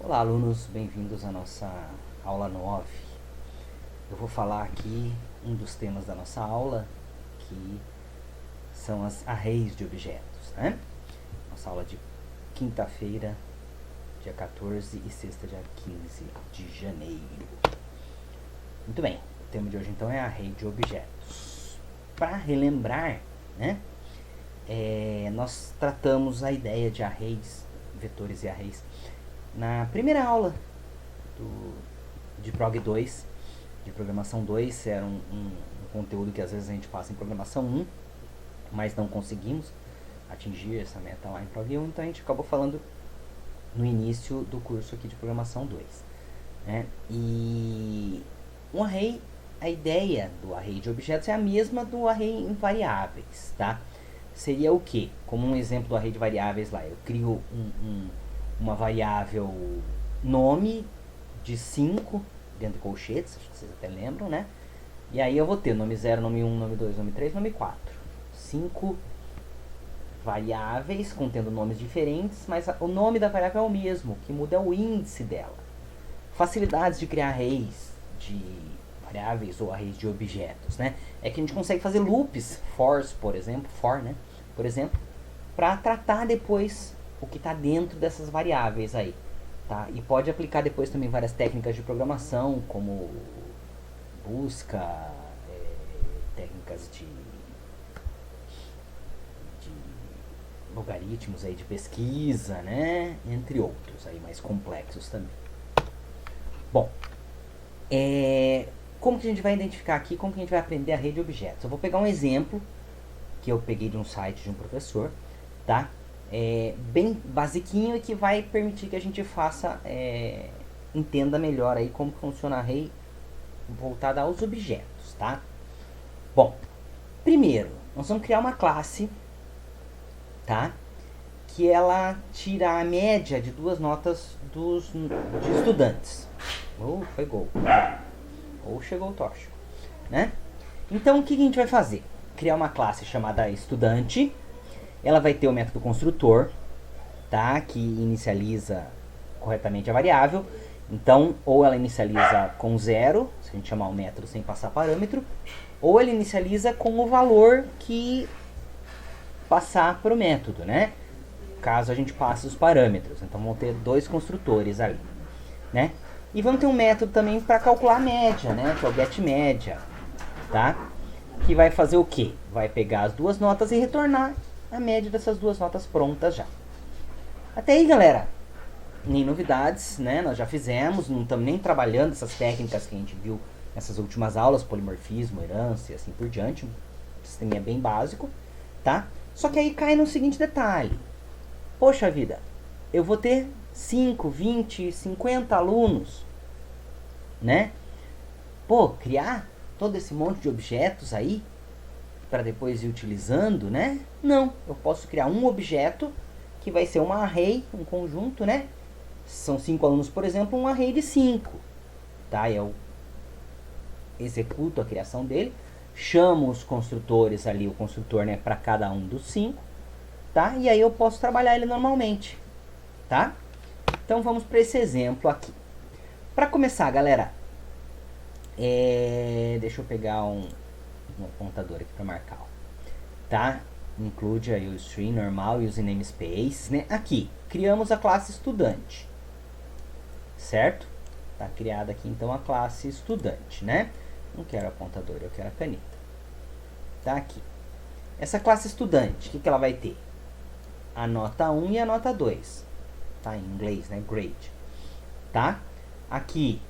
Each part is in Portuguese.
Olá, alunos, bem-vindos à nossa aula 9. Eu vou falar aqui um dos temas da nossa aula, que são as arrays de objetos, né? Nossa aula de quinta-feira, dia 14 e sexta, dia 15 de janeiro. Muito bem, o tema de hoje então é array de objetos. Para relembrar, né? Nós tratamos a ideia de arrays, vetores e arrays, na primeira aula de Prog 2, de Programação 2, era um conteúdo que às vezes a gente passa em Programação 1, mas não conseguimos atingir essa meta lá em Prog 1, então a gente acabou falando no início do curso aqui de Programação 2. Né? E um array, a ideia do array de objetos é a mesma do array em variáveis, tá? Seria o quê? Como um exemplo do array de variáveis lá, eu crio uma variável nome de 5 dentro de colchetes, acho que vocês até lembram, né? E aí eu vou ter nome 0, nome 1, nome 2, nome 3, nome 4. 5 variáveis contendo nomes diferentes, mas o nome da variável é o mesmo, o que muda é o índice dela. Facilidades de criar arrays de variáveis ou arrays de objetos, né? É que a gente consegue fazer loops, fors, por exemplo, para tratar depois o que está dentro dessas variáveis aí, tá? E pode aplicar depois também várias técnicas de programação, como busca, técnicas de logaritmos aí de pesquisa, né? Entre outros aí mais complexos também. Bom, como que a gente vai identificar aqui, como que a gente vai aprender array de objetos? Eu vou pegar um exemplo que eu peguei de um site de um professor, tá? Bem basiquinho e que vai permitir que a gente entenda melhor aí como funciona array voltada aos objetos, tá? Bom, primeiro, nós vamos criar uma classe, tá? Que ela tira a média de duas notas de estudantes. Foi gol. Ou chegou o tóxico, né? Então, o que a gente vai fazer? Criar uma classe chamada estudante. Ela vai ter o método construtor, tá? Que inicializa corretamente a variável. Então, ou ela inicializa com 0, se a gente chamar o método sem passar parâmetro, ou ela inicializa com o valor que passar para o método, né? Caso a gente passe os parâmetros. Então, vão ter dois construtores ali, né? E vamos ter um método também para calcular a média, né? Que é o getMédia, tá? Que vai fazer o quê? Vai pegar as duas notas e retornar a média dessas duas notas prontas já. Até aí, galera, nem novidades, né? Nós já fizemos, não estamos nem trabalhando essas técnicas que a gente viu nessas últimas aulas, polimorfismo, herança e assim por diante. O sistema é bem básico, tá? Só que aí cai no seguinte detalhe. Poxa vida, eu vou ter 5, 20, 50 alunos, né? Pô, criar todo esse monte de objetos aí para depois ir utilizando, né? Não, eu posso criar um objeto que vai ser uma array, um conjunto, né? São 5 alunos, por exemplo, um array de 5, tá? Eu executo a criação dele, chamo os construtores ali, o construtor, né, para cada um dos 5, tá? E aí eu posso trabalhar ele normalmente, tá? Então vamos para esse exemplo aqui. Para começar, galera, deixa eu pegar um apontador aqui para marcar, tá? Include aí o string normal e os namespaces, né? Aqui, criamos a classe estudante, certo? Tá criada aqui então a classe estudante, né? Não quero apontador, eu quero a caneta. Tá aqui. Essa classe estudante, o que ela vai ter? A nota 1 e a nota 2. Tá em inglês, né? Grade. Tá? Aqui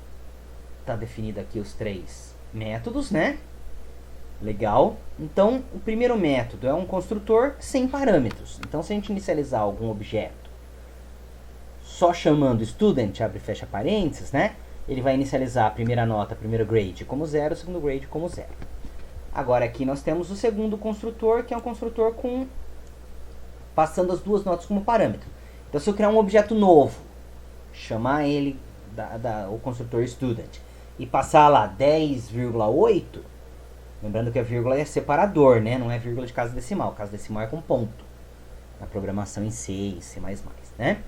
tá definido aqui os 3 métodos, né? Legal. Então, o primeiro método é um construtor sem parâmetros. Então, se a gente inicializar algum objeto só chamando student, abre e fecha parênteses, né? Ele vai inicializar a primeira nota, a primeiro grade como 0, o segundo grade como 0. Agora, aqui nós temos o segundo construtor, que é um construtor com passando as duas notas como parâmetro. Então, se eu criar um objeto novo, chamar ele o construtor student e passar lá 10,8, lembrando que a vírgula é separador, né? Não é vírgula de casa decimal. Casa decimal é com ponto. Na programação em C e C++, né?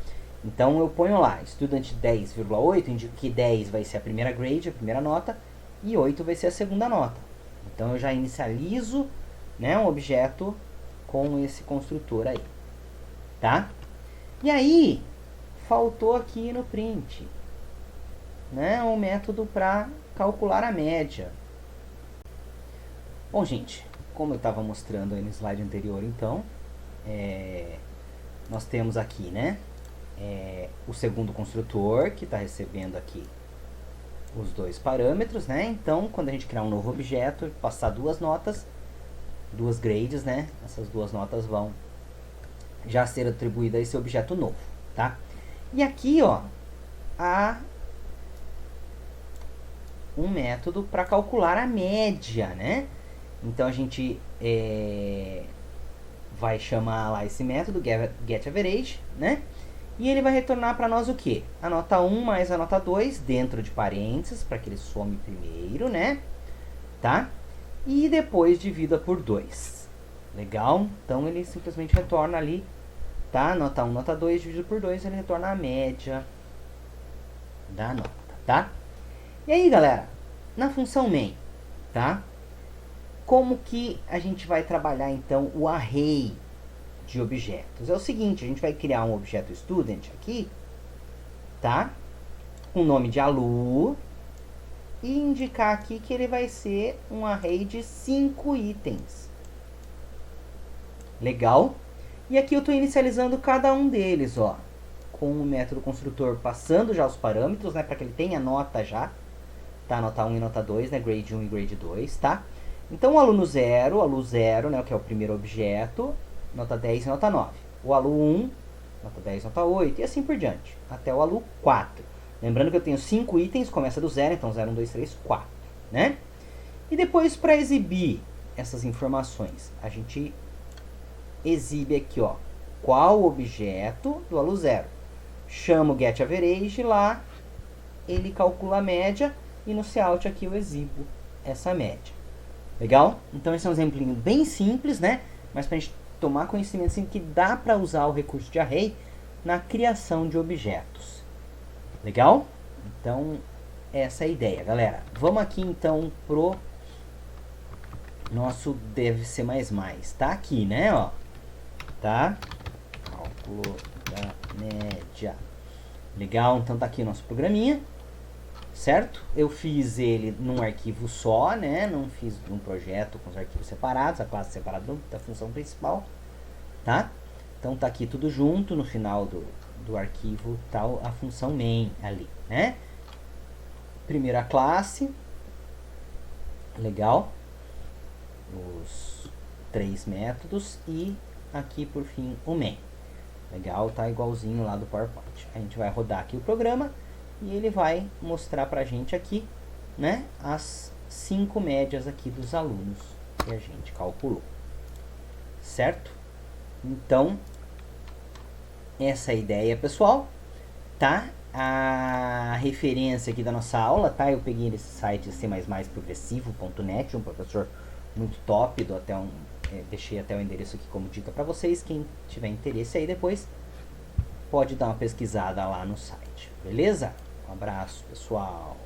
Então eu ponho lá, student 10,8, indico que 10 vai ser a primeira grade, a primeira nota, e 8 vai ser a segunda nota. Então eu já inicializo, né, um objeto com esse construtor aí, tá? E aí, faltou aqui no print, né, um método para calcular a média. Bom, gente, como eu estava mostrando aí no slide anterior, então, nós temos aqui, né, o segundo construtor, que está recebendo aqui os dois parâmetros, né? Então, quando a gente criar um novo objeto, passar duas notas, duas grades, né? Essas duas notas vão já ser atribuídas a esse objeto novo, tá? E aqui, ó, há um método para calcular a média, né? Então, a gente vai chamar lá esse método, getAverage, né? E ele vai retornar para nós o quê? A nota 1 mais a nota 2 dentro de parênteses, para que ele some primeiro, né? Tá? E depois divida por 2. Legal? Então ele simplesmente retorna ali, tá? Nota 1, nota 2, dividido por 2, ele retorna a média da nota, tá? E aí, galera, na função main, tá? Como que a gente vai trabalhar, então, o array de objetos? É o seguinte, a gente vai criar um objeto student aqui, tá? Com o nome de alu, e indicar aqui que ele vai ser um array de 5 itens. Legal? E aqui eu estou inicializando cada um deles, ó, com o método construtor passando já os parâmetros, né, para que ele tenha nota já, tá? Nota 1 e nota 2, né, grade 1 e grade 2, tá? Então o aluno 0, alu 0, né, que é o primeiro objeto, nota 10 e nota 9. O alu 1, nota 10 e nota 8, e assim por diante, até o alu 4. Lembrando que eu tenho 5 itens, começa do 0, então 0, 1, 2, 3, 4, né? E depois, para exibir essas informações, a gente exibe aqui, ó, qual objeto do alu 0. Chamo o getAverage lá, ele calcula a média, e no cout aqui eu exibo essa média. Legal? Então esse é um exemplinho bem simples, né? Mas para a gente tomar conhecimento assim, que dá para usar o recurso de array na criação de objetos. Legal? Então, essa é a ideia, galera. Vamos aqui, então, pro nosso deve ser mais. Tá aqui, né? Ó, tá? Cálculo da média. Legal? Então, tá aqui o nosso programinha. Certo? Eu fiz ele num arquivo só, né? Não fiz um projeto com os arquivos separados, a classe separada da função principal, tá? Então tá aqui tudo junto, no final do arquivo tá a função main ali, né? Primeira classe, legal, os 3 métodos e aqui por fim o main, legal, tá igualzinho lá do PowerPoint. A gente vai rodar aqui o programa e ele vai mostrar pra gente aqui, né, as 5 médias aqui dos alunos que a gente calculou, certo? Então, essa é a ideia, pessoal, tá? A referência aqui da nossa aula, tá? Eu peguei nesse site cmaismaisprogressivo.net, um professor muito top, deixei até o endereço aqui como dica pra vocês, quem tiver interesse aí depois pode dar uma pesquisada lá no site, beleza? Um abraço, pessoal.